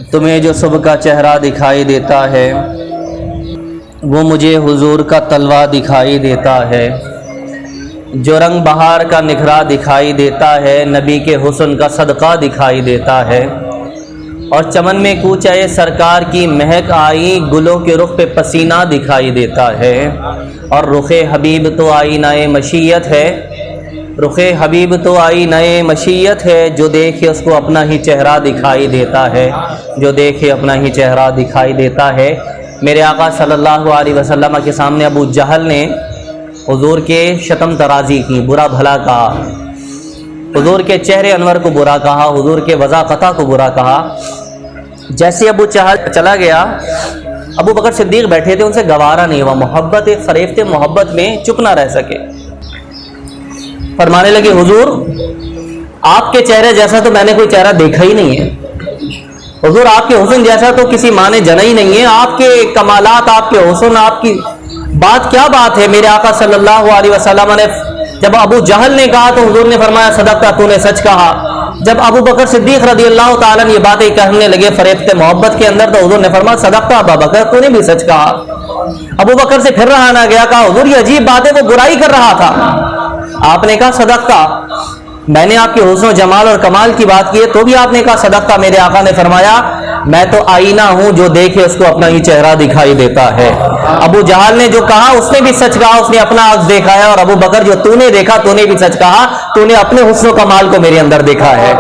تمہیں جو صبح کا چہرہ دکھائی دیتا ہے وہ مجھے حضور کا تلوہ دکھائی دیتا ہے، جو رنگ بہار کا نکھرا دکھائی دیتا ہے نبی کے حسن کا صدقہ دکھائی دیتا ہے، اور چمن میں کوچہ سرکار کی مہک آئی، گلوں کے رخ پہ پسینہ دکھائی دیتا ہے، اور رخ حبیب تو آئینہ مشیت ہے، رخ حبیب تو آئینہ مشیت ہے، جو دیکھے اس کو اپنا ہی چہرہ دکھائی دیتا ہے، جو دیکھے اپنا ہی چہرہ دکھائی دیتا ہے۔ میرے آقا صلی اللہ علیہ وسلم کے سامنے ابو جہل نے حضور کے شتم ترازی کی، برا بھلا کہا، حضور کے چہرے انور کو برا کہا، حضور کے وضاقتہ کو برا کہا۔ جیسے ابو جہل چلا گیا، ابو بکر صدیق بیٹھے تھے، ان سے گوارا نہیں ہوا، محبت فریفت محبت میں چپ نہ رہ سکے، فرمانے لگے حضور آپ کے چہرے جیسا تو میں نے کوئی چہرہ دیکھا ہی نہیں ہے، حضور آپ کے حسن جیسا تو کسی ماں نے جنا ہی نہیں ہے، آپ کے کمالات، آپ کے حسن، آپ کی بات کیا بات ہے۔ میرے آقا صلی اللہ علیہ وسلم نے جب ابو جہل نے کہا تو حضور نے فرمایا صدقہ، تو نے سچ کہا۔ جب ابو بکر صدیق رضی اللہ تعالیٰ یہ باتیں کہنے لگے فریفت محبت کے اندر تو حضور نے فرمایا صدقہ ابا بکر، تو نے بھی سچ کہا۔ ابو بکر سے پھر رہا نہ گیا، کہا حضور یہ عجیب بات ہے، وہ برائی کر رہا تھا، آپ نے کہا صدقہ، میں نے آپ کے حسن و جمال اور کمال کی بات کی ہے تو بھی آپ نے کہا صدقہ۔ میرے آقا نے فرمایا میں تو آئینہ ہوں، جو دیکھے اس کو اپنا ہی چہرہ دکھائی دیتا ہے۔ ابو جہل نے جو کہا اس نے بھی سچ کہا، اس نے اپنا عکس دیکھا ہے، اور ابو بکر جو تو نے دیکھا تو نے بھی سچ کہا، تو نے اپنے حسن و کمال کو میرے اندر دیکھا ہے۔